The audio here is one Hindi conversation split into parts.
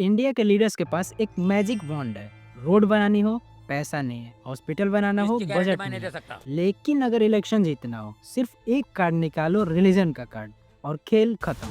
इंडिया के लीडर्स के पास एक मैजिक वॉन्ड है। रोड बनानी हो, पैसा नहीं है। हॉस्पिटल बनाना हो, इसकी गारंटी बजट मैं नहीं नहीं है। दे सकता। लेकिन अगर इलेक्शन जीतना हो, सिर्फ एक कार्ड निकालो, रिलीजन का कार्ड, और खेल खत्म।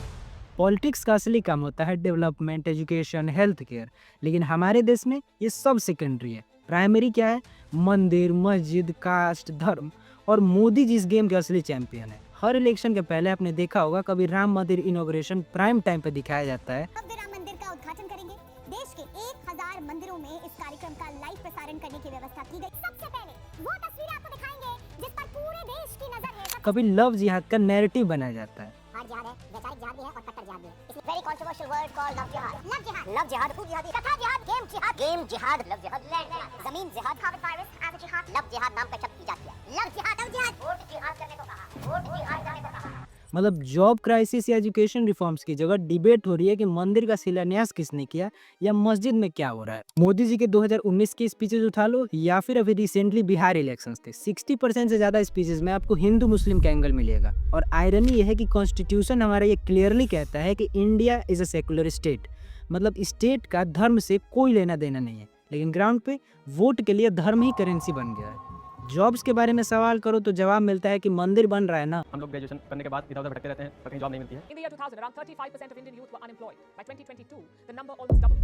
पॉलिटिक्स का असली काम होता है डेवलपमेंट, एजुकेशन, हेल्थ केयर। लेकिन हमारे देश में ये सब सेकेंडरी है। प्राइमरी क्या है? मंदिर, मस्जिद, कास्ट, धर्म। और मोदी जी इस गेम के असली चैंपियन है। हर इलेक्शन के पहले आपने देखा होगा, कभी राम मंदिर इनॉग्रेशन प्राइम टाइम पे दिखाया जाता है। भव्य राम मंदिर का उद्घाटन करेंगे। देश के 1000 मंदिरों में इस कार्यक्रम का लाइव प्रसारण करने की व्यवस्था की गई। सबसे पहले वो तस्वीरें आपको दिखाएंगे जिस पर पूरे देश की नजर है। कभी लव जिहाद का नैरेटिव बनाया जाता है। हार्ड जिहाद है, वैचारिक जिहाद भी है और कट्टर जिहाद भी है। इसलिए very controversial word called love जिहाद। लव जिहाद, लव जिहाद, खूब जिहादी, कथा जिहाद, गेम जिहाद, गेम जिहाद, लव जिहाद, लैंड जिहाद, जमीन जिहाद, कोविड वायरस एज जिहाद, लव जिहाद नाम का शब्द इजाद किया। लव जिहाद, लव जिहाद, वोट जिहाद करने को कहा, वोट जिहाद करने को कहा। मतलब जॉब क्राइसिस या एजुकेशन रिफॉर्म्स की जगह डिबेट हो रही है कि मंदिर का शिलान्यास किसने किया या मस्जिद में क्या हो रहा है। मोदी जी के 2019 के स्पीचेस उठा लो या फिर अभी रिसेंटली बिहार इलेक्शंस थे, 60% से ज्यादा स्पीचेस में आपको हिंदू मुस्लिम का एंगल मिलेगा। और आयरनी यह है कि कॉन्स्टिट्यूशन हमारा ये क्लियरली कहता है कि India is a secular state. मतलब स्टेट का धर्म से कोई लेना देना नहीं है। लेकिन ग्राउंड पे वोट के लिए धर्म ही करेंसी बन गया है। जॉब्स के बारे में सवाल करो तो जवाब मिलता है कि मंदिर बन रहा है ना। हम लोग ग्रेजुएशन करने के बाद इधर उधर भटकते रहते हैं पर कहीं जॉब नहीं मिलती है। In the year 2000, around 35% of Indian youth were unemployed. By 2022, the number almost doubled.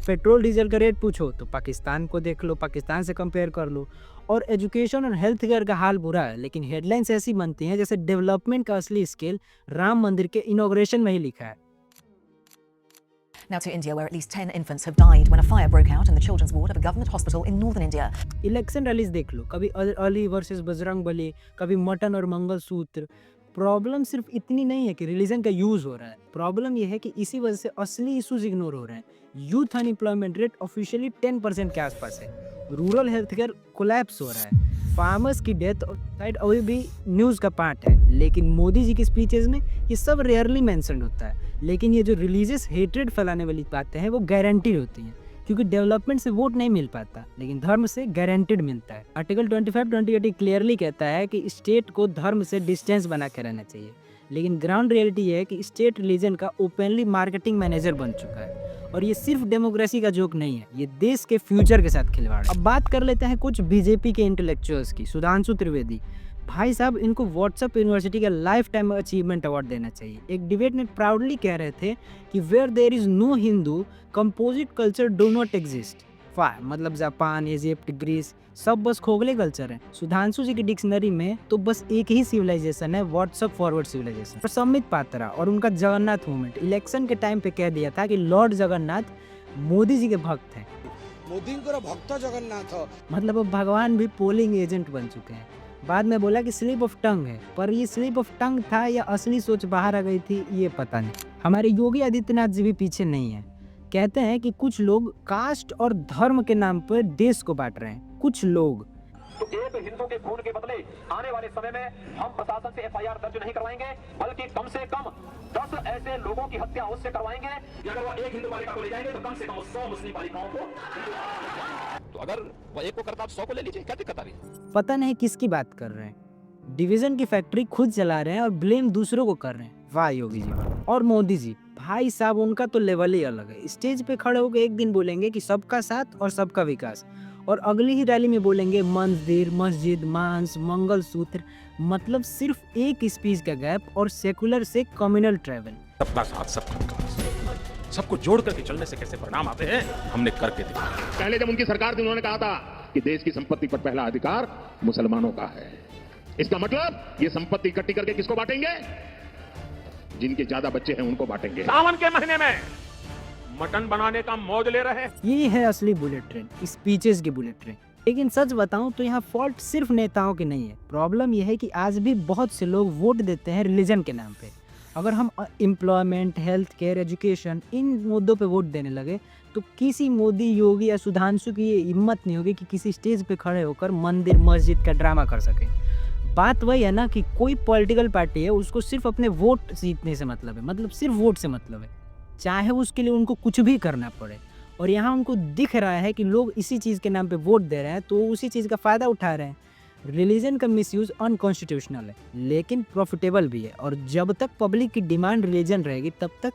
Petrol diesel का रेट पूछो तो पाकिस्तान को देख लो, पाकिस्तान से कंपेयर कर लो। और एजुकेशन और हेल्थ केयर का हाल बुरा है, लेकिन हेडलाइंस ऐसी बनती हैं जैसे डेवलपमेंट का असली स्केल राम मंदिर के इनॉग्रेशन में ही लिखा है। Now to India, where at least 10 infants have died when a fire broke out in the children's ward of a government hospital in northern India. Election rallies देख लो, कभी अली वर्सेस बजरंग बली, कभी मटन और मंगलसूत्र। प्रॉब्लम सिर्फ इतनी नहीं है कि रिलीजन का यूज हो रहा है, प्रॉब्लम यह है कि इसी वजह से असली इश्यूज इग्नोर हो रहे हैं। यूथ अनएम्प्लॉयमेंट रेट ऑफिशियली 10% के आसपास है। रूरल हेल्थ केयर कोलैप्स हो रहा है। फार्मर्स की डेथ और साइड अभी भी न्यूज़ का पार्ट है। लेकिन मोदी जी की स्पीचेस में ये सब रेयरली मेंशन्ड होता है। लेकिन ये जो रिलीजियस हेट्रेड फैलाने वाली बातें हैं वो गारंटीड होती हैं, क्योंकि डेवलपमेंट से वोट नहीं मिल पाता, लेकिन धर्म से गारंटीड मिलता है। आर्टिकल 25/2018 क्लियरली कहता है कि स्टेट को धर्म से डिस्टेंस बना के रहना चाहिए। लेकिन ग्राउंड रियलिटी ये है कि स्टेट रिलीजन का ओपनली मार्केटिंग मैनेजर बन चुका है। और ये सिर्फ डेमोक्रेसी का जोक नहीं है, ये देश के फ्यूचर के साथ खिलवाड़ है। अब बात कर लेते हैं कुछ बीजेपी के इंटेलेक्चुअल्स की। सुधांशु त्रिवेदी भाई साहब, इनको व्हाट्सएप यूनिवर्सिटी का लाइफ टाइम अचीवमेंट अवार्ड देना चाहिए। एक डिबेट में प्राउडली कह रहे थे कि where there is no Hindu composite culture do not exist. वाह, मतलब जापान, इजिप्ट, ग्रीस सब बस खोखले कल्चर है। सुधांशु जी की डिक्शनरी में तो बस एक ही सिविलाइजेशन है, व्हाट्सएप फॉरवर्ड सिविलाइजेशन। और सम्मित पात्रा और उनका जगन्नाथ मूवमेंट इलेक्शन के टाइम पे कह दिया था कि लॉर्ड जगन्नाथ मोदी जी के भक्त हैं। मोदी भक्त जगन्नाथ, मतलब अब भगवान भी पोलिंग एजेंट बन चुके हैं। बाद में बोला कि स्लिप ऑफ टंग है, पर ये स्लिप ऑफ टंग था या असली सोच बाहर आ गई थी ये पता नहीं। हमारे योगी आदित्यनाथ जी भी पीछे नहीं है। कहते हैं कि कुछ लोग कास्ट और धर्म के नाम पर देश को बांट रहे हैं। कुछ लोग तो एक हिंदू के खून के बदले आने वाले समय में हम प्रशासन से एफआईआर दर्ज नहीं करवाएंगे, बल्कि कम से कम 10 ऐसे लोगों की हत्या उससे करवाएंगे कि अगर वो एक हिंदू बालिका को ले जाएंगे तो कम से कम 100 मुस्लिम बालिकाओं को। तो अगर वो एक को करता तो 100 को ले लीजिए, क्या दिक्कत आ रही है? पता नहीं किसकी बात कर रहे हैं। डिवीजन की फैक्ट्री खुद चला रहे हैं और ब्लेम दूसरों को कर रहे हैं। वाह योगी जी। और मोदी जी भाई साहब, उनका तो लेवल ही अलग है। स्टेज पे खड़े होकर एक दिन बोलेंगे कि सबका साथ और सबका विकास, और अगली ही रैली में बोलेंगे मंदिर, मस्जिद, मांस, मंगलसूत्र। मतलब सिर्फ एक स्पीच का गैप और सेकुलर से कम्युनल ट्रैवल। सबका साथ सबका विकास, सबको जोड़ करके चलने से कैसे परिणाम आते हैं हमने करके दिखाया। पहले जब उनकी सरकार थी उन्होंने कहा था कि देश की संपत्ति पर पहला अधिकार मुसलमानों का है। इसका मतलब ये संपत्ति इकट्ठी करके किसको बांटेंगे? जिनके ज्यादा बच्चे हैं उनको बांटेंगे। सावन के महीने में मटन बनाने का मौज ले रहे हैं। ये है असली बुलेट ट्रेन, स्पीचेस की बुलेट ट्रेन। लेकिन सच बताऊं तो यहाँ फॉल्ट सिर्फ नेताओं की नहीं है। प्रॉब्लम यह है कि आज भी बहुत से लोग वोट देते हैं रिलीजन के नाम पे। अगर हम employment, health care, education in मुद्दों पे वोट देने लगे तो किसी मोदी, योगी या सुधांशु की ये हिम्मत नहीं होगी कि किसी स्टेज पे खड़े होकर मंदिर, मस्जिद का ड्रामा कर सके। बात वही है ना कि कोई पॉलिटिकल पार्टी है, उसको सिर्फ अपने वोट जीतने से मतलब है, मतलब सिर्फ वोट से मतलब है, चाहे उसके लिए उनको कुछ भी करना पड़े। और यहाँ उनको दिख रहा है कि लोग इसी चीज़ के नाम पे वोट दे रहे हैं तो उसी चीज़ का फ़ायदा उठा रहे हैं। रिलीजन का मिसयूज़ अनकॉन्स्टिट्यूशनल है, लेकिन प्रॉफिटेबल भी है। और जब तक पब्लिक की डिमांड रिलीजन रहेगी तब तक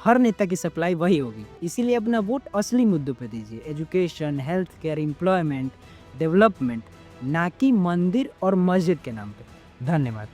हर नेता की सप्लाई वही होगी। इसीलिए अपना वोट असली मुद्दों पे दीजिए, education, health care, employment, development, ना कि मंदिर और मस्जिद के नाम पे। धन्यवाद।